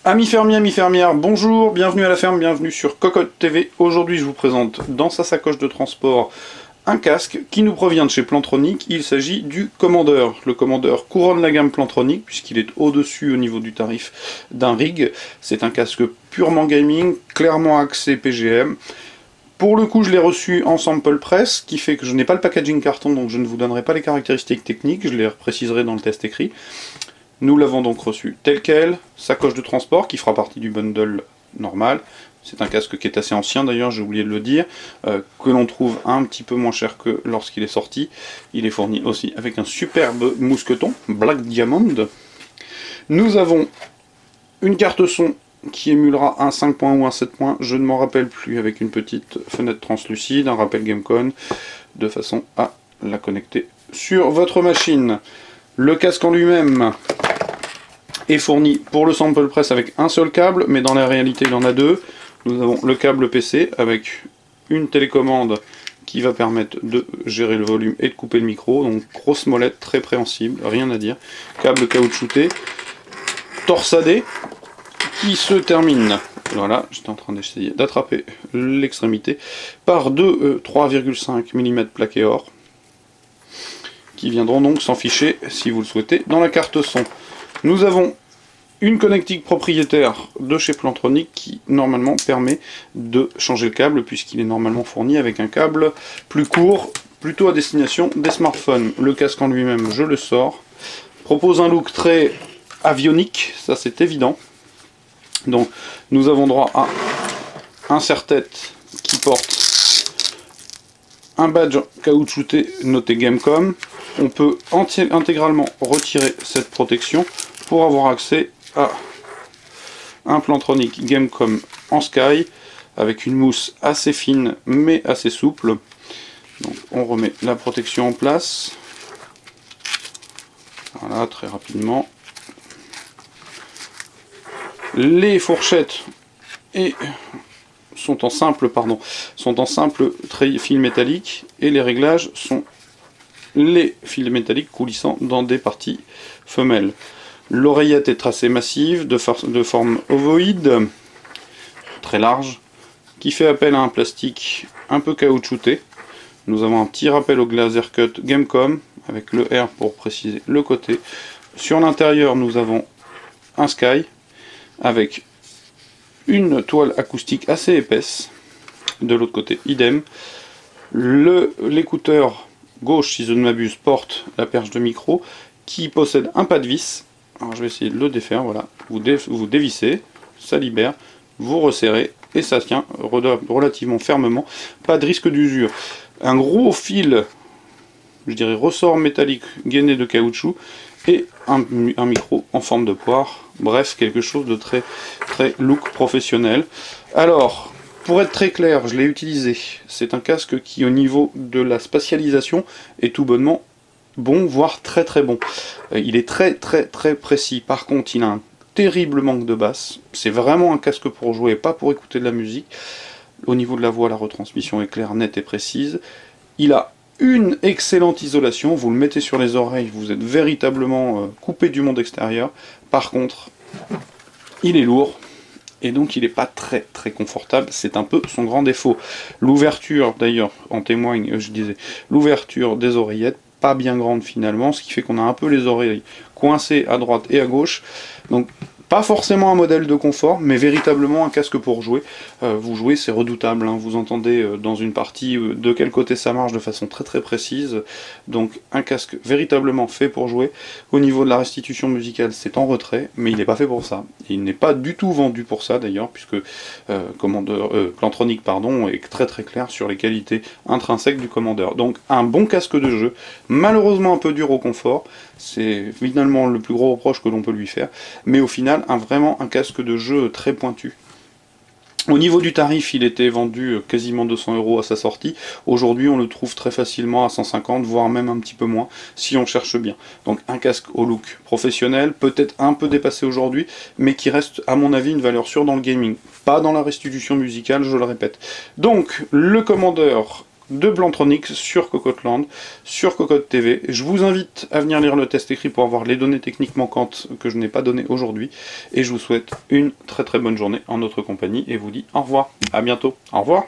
Amis fermiers, amis fermières, bonjour, bienvenue à la ferme, bienvenue sur Cocotte TV. Aujourd'hui je vous présente dans sa sacoche de transport un casque qui nous provient de chez Plantronic. Il s'agit du Commander. Le Commander couronne la gamme Plantronic puisqu'il est au-dessus au niveau du tarif d'un rig. C'est un casque purement gaming, clairement axé PGM. Pour le coup je l'ai reçu en sample press, ce qui fait que je n'ai pas le packaging carton, donc je ne vous donnerai pas les caractéristiques techniques, je les préciserai dans le test écrit. Nous l'avons donc reçu tel quel, sacoche de transport qui fera partie du bundle normal. C'est un casque qui est assez ancien d'ailleurs, j'ai oublié de le dire, que l'on trouve un petit peu moins cher que lorsqu'il est sorti. Il est fourni aussi avec un superbe mousqueton, Black Diamond. Nous avons une carte son qui émulera un 5 points ou un 7 points, je ne m'en rappelle plus, avec une petite fenêtre translucide, un rappel Gamecon, de façon à la connecter sur votre machine. Le casque en lui-même est fourni pour le sample press avec un seul câble, mais dans la réalité il y en a deux. Nous avons le câble PC avec une télécommande qui va permettre de gérer le volume et de couper le micro, donc grosse molette, très préhensible, rien à dire. Câble caoutchouté, torsadé, qui se termine, voilà, j'étais en train d'essayer d'attraper l'extrémité, par deux 3,5 mm plaqué or, qui viendront donc s'en ficher, si vous le souhaitez, dans la carte son. Nous avons une connectique propriétaire de chez Plantronic qui normalement permet de changer le câble puisqu'il est normalement fourni avec un câble plus court, plutôt à destination des smartphones. Le casque en lui-même, je le sors, propose un look très avionique, ça c'est évident. Donc nous avons droit à un serre-tête qui porte un badge caoutchouté noté Gamecom. On peut intégralement retirer cette protection pour avoir accès à un Plantronic Gamecom en Sky avec une mousse assez fine mais assez souple. Donc on remet la protection en place. Voilà, très rapidement. Les fourchettes sont en simple fil métallique et les réglages sont les fils métalliques coulissant dans des parties femelles. L'oreillette est tracée massive, de forme ovoïde, très large, qui fait appel à un plastique un peu caoutchouté. Nous avons un petit rappel au laser cut Gamecom, avec le R pour préciser le côté. Sur l'intérieur, nous avons un Sky, avec une toile acoustique assez épaisse. De l'autre côté, idem. L'écouteur gauche, si je ne m'abuse, porte la perche de micro, qui possède un pas de vis. Alors je vais essayer de le défaire, voilà. Vous dévissez, ça libère, vous resserrez, et ça tient relativement fermement. Pas de risque d'usure. Un gros fil, je dirais ressort métallique gainé de caoutchouc, et un micro en forme de poire. Bref, quelque chose de très look professionnel. Alors, pour être très clair, je l'ai utilisé. C'est un casque qui, au niveau de la spatialisation, est tout bonnement bon, voire très bon. Il est très précis. Par contre, il a un terrible manque de basse. C'est vraiment un casque pour jouer, pas pour écouter de la musique. Au niveau de la voix, la retransmission est claire, nette et précise. Il a une excellente isolation. Vous le mettez sur les oreilles, vous êtes véritablement coupé du monde extérieur. Par contre, il est lourd. Et donc il n'est pas très confortable, c'est un peu son grand défaut. L'ouverture, d'ailleurs, en témoigne, je disais, l'ouverture des oreillettes, pas bien grande finalement, ce qui fait qu'on a un peu les oreilles coincées à droite et à gauche. Donc pas forcément un modèle de confort, mais véritablement un casque pour jouer. Vous jouez, c'est redoutable, hein. Vous entendez dans une partie de quel côté ça marche de façon très précise. Donc un casque véritablement fait pour jouer. Au niveau de la restitution musicale, c'est en retrait, mais il n'est pas fait pour ça. Il n'est pas du tout vendu pour ça d'ailleurs, puisque Plantronic est très clair sur les qualités intrinsèques du Commander. Donc un bon casque de jeu, malheureusement un peu dur au confort, c'est finalement le plus gros reproche que l'on peut lui faire, mais au final vraiment un casque de jeu très pointu. Au niveau du tarif, il était vendu quasiment 200 € à sa sortie. Aujourd'hui, on le trouve très facilement à 150, voire même un petit peu moins, si on cherche bien. Donc un casque au look professionnel, peut-être un peu dépassé aujourd'hui, mais qui reste, à mon avis, une valeur sûre dans le gaming. Pas dans la restitution musicale, je le répète. Donc, le Commander de Plantronics sur Cocoteland, sur Cocotte TV. Je vous invite à venir lire le test écrit pour avoir les données techniques manquantes que je n'ai pas données aujourd'hui. Et je vous souhaite une très très bonne journée en notre compagnie et vous dis au revoir. À bientôt. Au revoir.